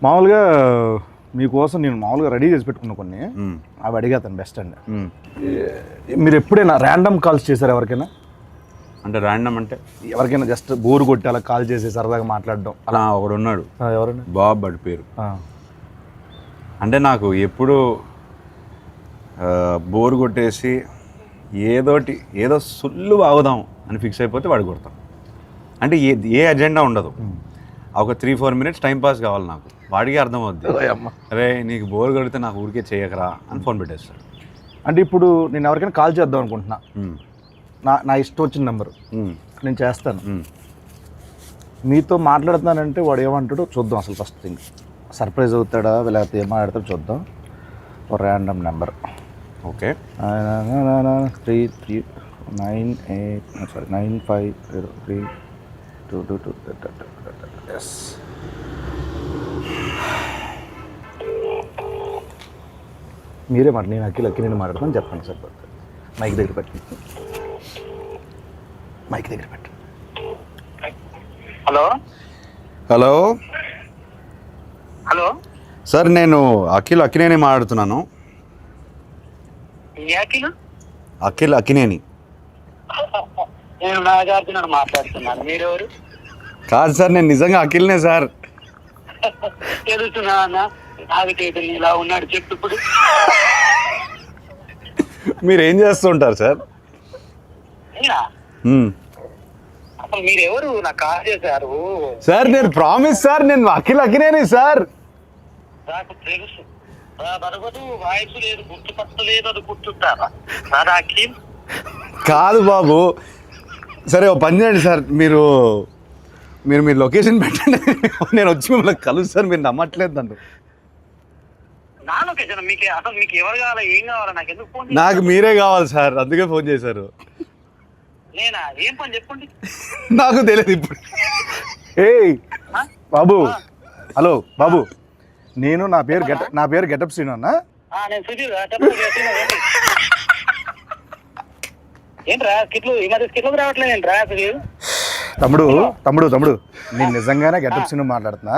మామూలుగా మీకోసం నేను మామూలుగా రెడీ చేసి పెట్టుకున్నా కొన్ని, అవి అడిగేతాను బెస్ట్ అండి. మీరు ఎప్పుడైనా ర్యాండమ్ కాల్స్ చేశారు ఎవరికైనా? అంటే ర్యాండమ్ అంటే ఎవరికైనా జస్ట్ బోర్ కొట్టి అలా కాల్ చేసి సరదాగా మాట్లాడడం అలా ఒకడు ఉన్నాడు, ఎవరైనా? బాబ్ బడి పేరు. అంటే నాకు ఎప్పుడు బోర్ కొట్టేసి ఏదో సుల్లు ఆగుదాం అని ఫిక్స్ అయిపోతే వాడు కొడతాం. అంటే ఏ అజెండా ఉండదు, ఒక 3-4 minutes టైం పాస్ కావాలి నాకు. వాడికి అర్థం అవుద్ది, అరే నీకు బోర్ కొడితే నాకు ఊరికే చేయకరా అని ఫోన్ పెట్టేస్తాడు. అంటే ఇప్పుడు నేను ఎవరికైనా కాల్ చేద్దాం అనుకుంటున్నా, నా ఇష్టం వచ్చిన నెంబరు నేను చేస్తాను, మీతో మాట్లాడుతున్నానంటే వాడు ఏమంటాడో చూద్దాం. అసలు ఫస్ట్ థింగ్ సర్ప్రైజ్ అవుతాడా లేకపోతే ఏం మాట్లాడతాడో చూద్దాం. ఒక ర్యాండమ్ నెంబర్. Okay, 958 yes. మీరే మాట, నేను అక్కి నేను మాట్లాడతాను చెప్పండి సార్. మైక్ దగ్గర పెట్టి, మైక్ దగ్గర పెట్టి. హలో హలో హలో సార్, నేను అక్కినేని మాట్లాడుతున్నాను. అక్కినేని. నేను నాగార్జున మాట్లాడుతున్నాను. మీరెవరు? కాదు సార్, నేను నిజంగా అఖిల్నే సార్. తెలుస్తున్నా అన్న, నాగటేట ఇలా ఉన్నాడు చెప్పు. ఇప్పుడు మీరు ఏం చేస్తుంటారు సార్? అసలు మీరెవరు? నాకు కాల్ చేశారు సార్. నేను ప్రామిస్ సార్, నేను అఖినేని సార్. నాకు తెలుసు, బరగదు వాయిస్ లేదు, గుర్తుపట్టలేదు, అది గుర్తుంటారా సార్? అఖిల్ కాదు బాబు. సరే ఓ పని చేయండి సార్, మీరు లొకేషన్ పెట్టండి, నేను వచ్చి మిమ్మల్ని కలుస్తాను. మీరు నమ్మట్లేదు నన్ను. నా లొకేషన్ మీకు అసలు మీకు ఎవరు కావాలా, ఏం కావాలా? నాకు ఎందుకు ఫోన్? నాకు మీరే కావాలి సార్, అందుకే ఫోన్ చేశారు. నేనా? ఏం పని చెప్పండి. నాకు తెలియదు ఇప్పుడు. ఏయ్ బాబు, హలో బాబు, నేను నా పేరు గెటప్ శ్రీను అన్న. నేను సుధీర్. ఏంట్రా కిట్లు ఈ మధ్య కిట్లకు రావట్లేదు ఏంట్రా సుధీర్? తమ్ముడు నేను నిజంగానే గెటప్ శ్రీను మాట్లాడుతున్నా.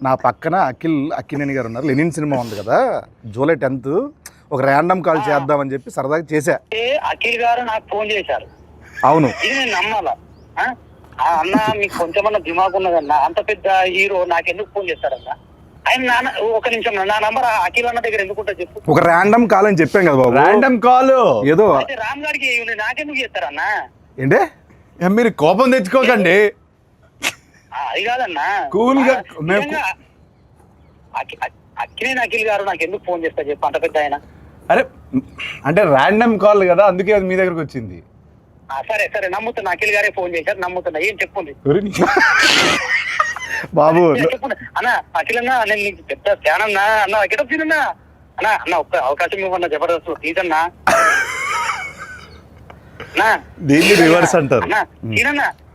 నా పక్కన అక్కినేని గారు ఉన్నారు. లెనిన్ సినిమా ఉంది కదా, July 10th ఒక ర్యాండమ్ కాల్ చేద్దామని చెప్పి సరదాగా చేశా. అఖిల్ గారు నాకు ఫోన్ చేశారు. అవును, ఇది నేను నమ్మాలా? అన్న మీకు కొంచెమన్నా దిమాగ్ ఉన్నదన్న, అంత పెద్ద హీరో నాకెందుకు ఫోన్ చేస్తారన్న? ఆయన ఒక నిమిషం, నా నంబర్ అఖిల్ అన్న దగ్గర ఎందుకుంటా చెప్పు. ఒక ర్యాండమ్ కాల్ అని చెప్పాం కదా బాబు. ర్యాండమ్ కాల్ ఏదో రామ్ గారికి నాకెందుకు చేస్తారన్న? ఏంటే మీరు కోపం తెచ్చుకోకండి. అది కాదన్నా, కూల్ గా. అఖిలేని అఖిల్ గారు నాకు ఎందుకు ఫోన్ చేస్తా చెప్పు, అంత పెద్ద ఆయన. అరే అంటే ర్యాండమ్ కాల్ కదా, అందుకే అది మీ దగ్గరకు వచ్చింది. సరే నమ్ముతున్నా, అఖిల్ గారే ఫోన్ చేశారు, నమ్ముతున్నా. ఏం చెప్పండి బాబు. చెప్పండి అన్న. అఖిల్ అన్నా, నేను నీకు పెద్ద ఫ్యాన్ అన్నా. అన్న గెటప్ సీనన్నా అన్న ఒక్క అవకాశం ఇవ్వన్నా, జబర్దస్త్ ప్లీజ్ అన్నా. దీన్ని రివర్స్ అంటారు.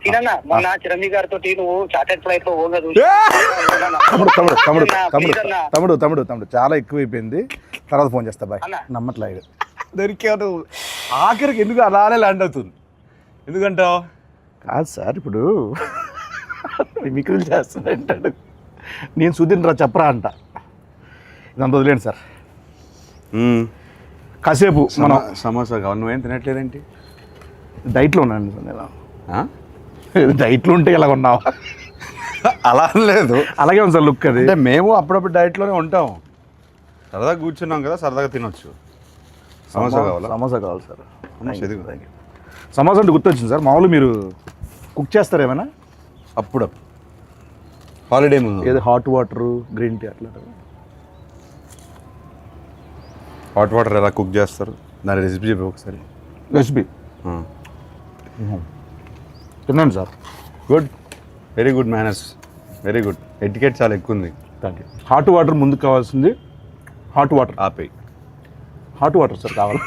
సీనన్నా మొన్న చిరంజీవి గారితో నువ్వు చార్టెడ్ ఫ్లైట్ లో పోగదు. తమ్ముడు చాలా ఎక్కువైపోయింది, తర్వాత ఫోన్ చేస్తా బాయ్. నమ్మట్లేదు దొరికాడు. ఆఖరికి ఎందుకు అలానే ల్యాండ్ అవుతుంది? ఎందుకంటావు? కాదు సార్, ఇప్పుడు మిమిక్రీలు చేస్తానంటాడు, నేను సుధీర్ రా చెప్పరా అంట. ఇదంతా వదిలేండి సార్. కాసేపు మనం సమోసా కావాలి. నువ్వేం తినట్లేదేంటి? డైట్లో ఉన్నాను నేను. డైట్లో ఉంటే ఇలా ఉన్నావా? అలా లేదు, అలాగే ఉంది సార్ లుక్. అది అంటే మేము అప్పుడప్పుడు డైట్లోనే ఉంటాం. సరదాగా కూర్చున్నాం కదా, సరదాగా తినొచ్చు. సమోసా కావాలా? సమోసా కావాలి సార్. సమోసా అంటే గుర్తొచ్చింది సార్, మామూలు మీరు కుక్ చేస్తారు ఏమైనా? అప్పుడు హాలిడే ముందు ఏదో హాట్ వాటర్, గ్రీన్ టీ అట్లా. హాట్ వాటర్ ఎలా కుక్ చేస్తారు, దాని రెసిపీ చెప్పి ఒకసారి. రెసిపీ తిన్నాను sir. Good, very good manners, very good. Etiquette చాలా ఎక్కువ ఉంది. Thank you. హాట్ వాటర్ ముందుకు కావాల్సింది. హాట్ వాటర్ ఆపేయి. హాట్ వాటర్ సార్ కావాలి.